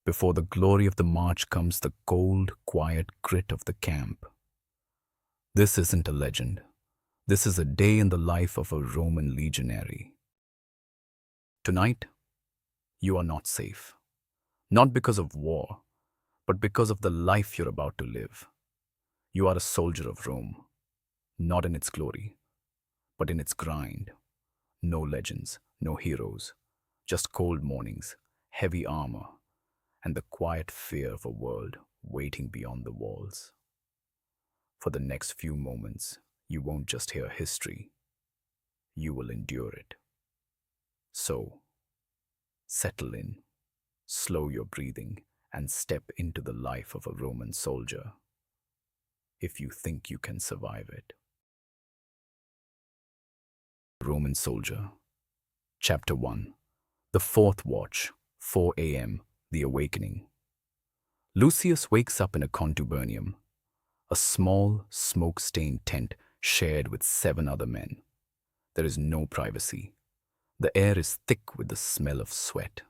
Before the glory of the march comes the cold, quiet grit of the camp. This isn't a legend. This is a day in the life of a Roman legionary. Tonight, you are not safe. Not because of war, but because of the life you're about to live. You are a soldier of Rome, not in its glory, but in its grind. No legends, no heroes, just cold mornings, heavy armor, and the quiet fear of a world waiting beyond the walls. For the next few moments, you won't just hear history, you will endure it. So, settle in, slow your breathing, and step into the life of a Roman soldier, if you think you can survive it. Roman Soldier, Chapter 1, The Fourth Watch, 4 a.m., The Awakening. Lucius wakes up in a contubernum, a small, smoke-stained tent shared with 7 other men. There is no privacy. The air is thick with the smell of sweat,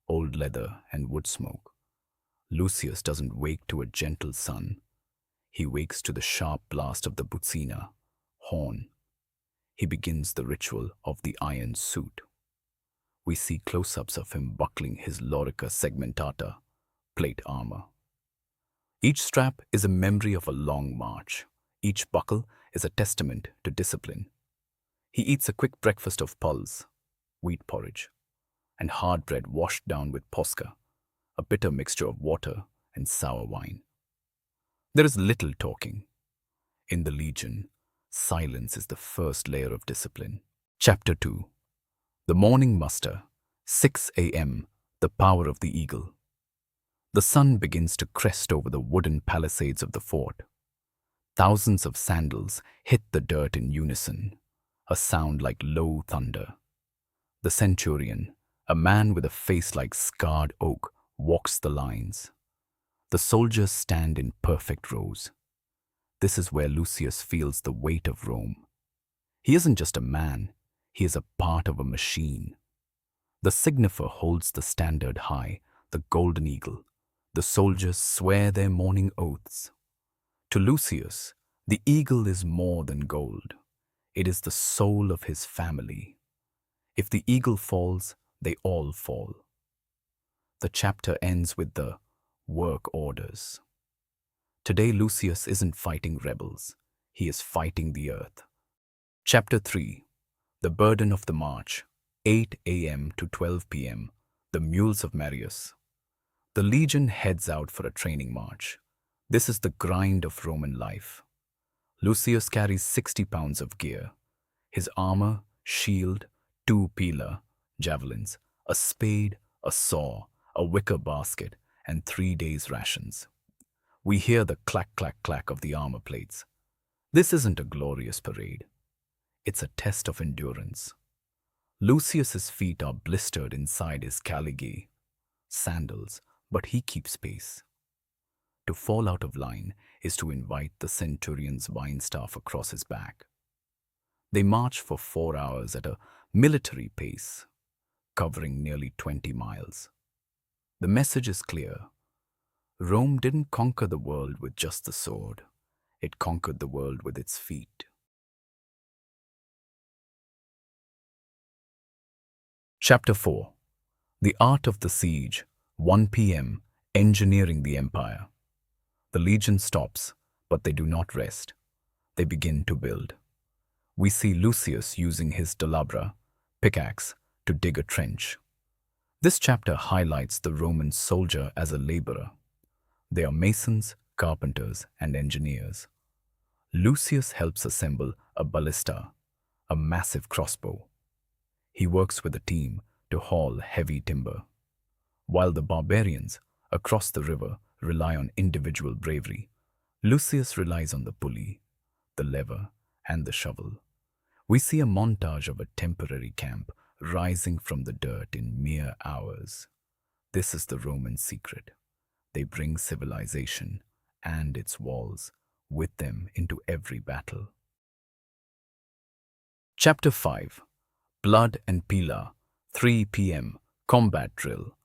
old leather, and wood smoke. Lucius doesn't wake to a gentle sun. He wakes to the sharp blast of the buzzina, horn. He begins the ritual of the iron suit. We see close-ups of him buckling his lorica segmentata, plate armor. Each strap is a memory of a long march. Each buckle is a testament to discipline. He eats a quick breakfast of pulse, wheat porridge, and hard bread washed down with posca, a bitter mixture of water and sour wine. There is little talking. In the Legion, silence is the first layer of discipline. Chapter 2, The Morning Muster, 6 a.m., The Power of the Eagle. The sun begins to crest over the wooden palisades of the fort. Thousands of sandals hit the dirt in unison, a sound like low thunder. The centurion, a man with a face like scarred oak, walks the lines. The soldiers stand in perfect rows. This is where Lucius feels the weight of Rome. He isn't just a man, he is a part of a machine. The signifer holds the standard high, the golden eagle. The soldiers swear their morning oaths. To Lucius, the eagle is more than gold. It is the soul of his family. If the eagle falls, they all fall. The chapter ends with the work orders. Today Lucius isn't fighting rebels. He is fighting the earth. Chapter 3, The Burden of the March, 8 a.m. to 12 p.m., The Mules of Marius. The legion heads out for a training march. This is the grind of Roman life. Lucius carries 60 pounds of gear. His armor, shield, 2 pila, javelins, a spade, a saw, a wicker basket, and 3 days' rations. We hear the clack, clack, clack of the armor plates. This isn't a glorious parade. It's a test of endurance. Lucius's feet are blistered inside his caligae, sandals, but he keeps pace. To fall out of line is to invite the centurion's wine staff across his back. They march for 4 hours at a military pace, covering nearly 20 miles. The message is clear. Rome didn't conquer the world with just the sword. It conquered the world with its feet. Chapter 4, The Art of the Siege, 1 p.m., Engineering the Empire. The legion stops, but they do not rest. They begin to build. We see Lucius using his delabra, pickaxe, to dig a trench. This chapter highlights the Roman soldier as a laborer. They are masons, carpenters, and engineers. Lucius helps assemble a ballista, a massive crossbow. He works with a team to haul heavy timber. While the barbarians across the river rely on individual bravery, Lucius relies on the pulley, the lever, and the shovel. We see a montage of a temporary camp rising from the dirt in mere hours. This is the Roman secret. They bring civilization and its walls with them into every battle. Chapter 5, Blood and Pila, 3 p.m., Combat Drill.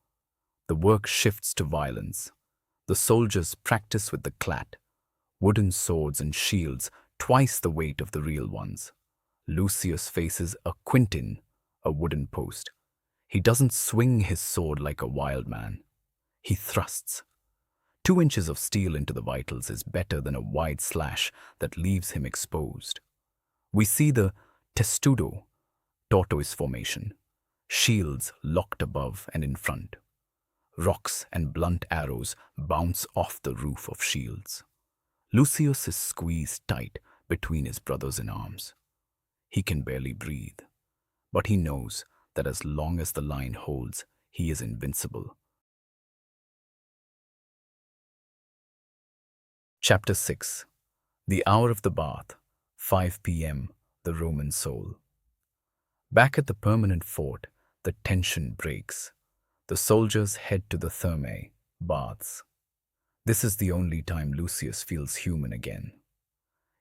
The work shifts to violence. The soldiers practice with the clat, wooden swords and shields twice the weight of the real ones. Lucius faces a quintin, a wooden post. He doesn't swing his sword like a wild man. He thrusts. 2 inches of steel into the vitals is better than a wide slash that leaves him exposed. We see the testudo, tortoise formation, shields locked above and in front. Rocks and blunt arrows bounce off the roof of shields. Lucius is squeezed tight between his brothers in arms. He can barely breathe, but he knows that as long as the line holds, he is invincible. Chapter 6. The Hour of the Bath, 5 p.m., the Roman Soul. Back at the permanent fort, the tension breaks. The soldiers head to the thermae, baths. This is the only time Lucius feels human again.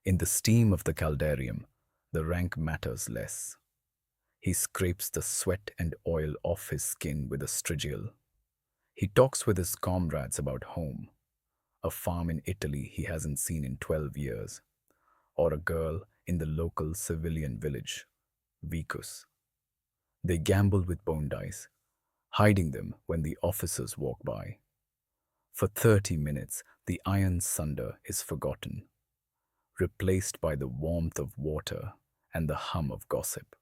In the steam of the caldarium, the rank matters less. He scrapes the sweat and oil off his skin with a strigil. He talks with his comrades about home, a farm in Italy he hasn't seen in 12 years, or a girl in the local civilian village, Vicus. They gamble with bone dice, hiding them when the officers walk by. For 30 minutes, the iron sunder is forgotten, replaced by the warmth of water and the hum of gossip.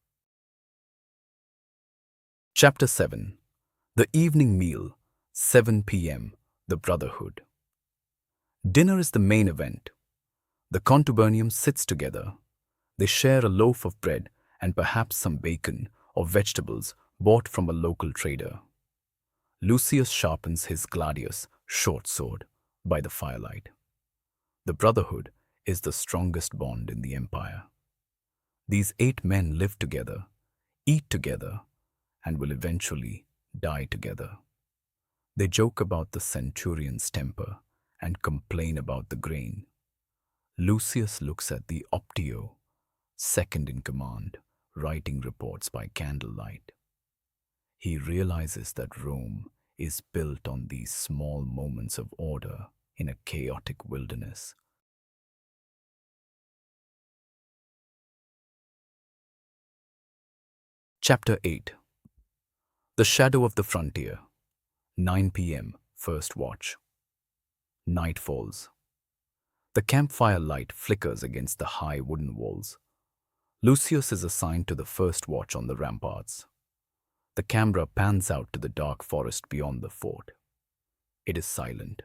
Chapter 7. The Evening Meal, 7 p.m., the Brotherhood. Dinner is the main event. The contubernium sits together. They share a loaf of bread and perhaps some bacon or vegetables bought from a local trader. Lucius sharpens his gladius short sword by the firelight. The Brotherhood is the strongest bond in the empire. These 8 men live together, eat together, and will eventually die together. They joke about the centurion's temper and complain about the grain. Lucius looks at the optio, second in command, writing reports by candlelight. He realizes that Rome is built on these small moments of order in a chaotic wilderness. Chapter 8. The Shadow of the Frontier, 9 p.m., first watch. Night falls. The campfire light flickers against the high wooden walls. Lucius is assigned to the first watch on the ramparts. The camera pans out to the dark forest beyond the fort. It is silent,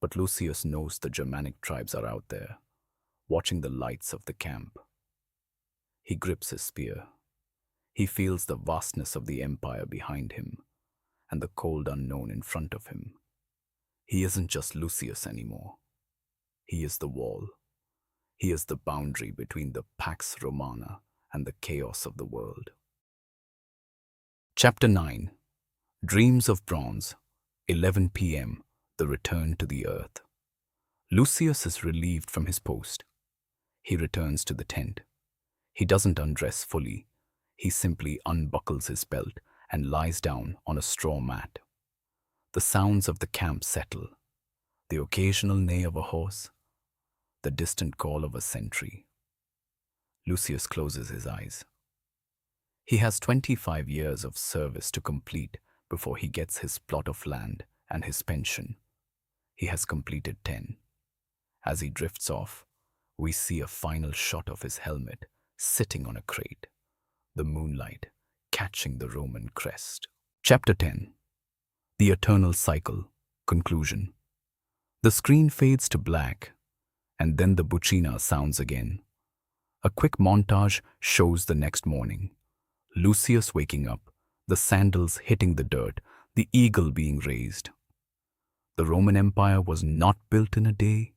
but Lucius knows the Germanic tribes are out there, watching the lights of the camp. He grips his spear. He feels the vastness of the empire behind him and the cold unknown in front of him. He isn't just Lucius anymore. He is the wall. He is the boundary between the Pax Romana and the chaos of the world. Chapter 9. Dreams of Bronze, 11 p.m., the return to the earth. Lucius is relieved from his post. He returns to the tent. He doesn't undress fully. He simply unbuckles his belt and lies down on a straw mat. The sounds of the camp settle. The occasional neigh of a horse, the distant call of a sentry. Lucius closes his eyes. He has 25 years of service to complete before he gets his plot of land and his pension. He has completed 10. As he drifts off, we see a final shot of his helmet sitting on a crate, the moonlight catching the Roman crest. Chapter 10. The Eternal Cycle, conclusion. The screen fades to black, and then the buccina sounds again. A quick montage shows the next morning. Lucius waking up, the sandals hitting the dirt, the eagle being raised. The Roman Empire was not built in a day,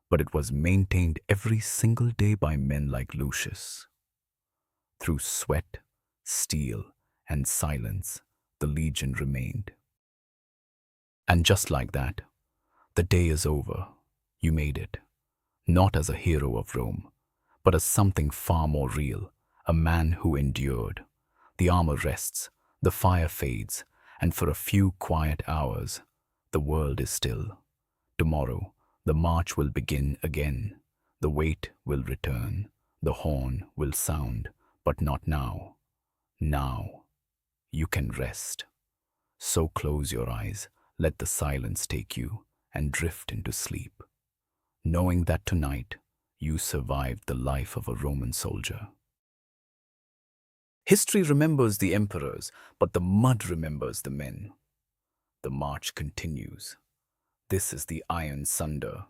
but it was maintained every single day by men like Lucius. Through sweat, steel, and silence, the legion remained. And just like that, the day is over. You made it. Not as a hero of Rome, but as something far more real, a man who endured. The armor rests, the fire fades, and for a few quiet hours, the world is still. Tomorrow, the march will begin again. The weight will return. The horn will sound, but not now. Now, you can rest. So close your eyes, let the silence take you, and drift into sleep, knowing that tonight you survived the life of a Roman soldier. History remembers the emperors, but the mud remembers the men. The march continues. This is the Iron Sunder,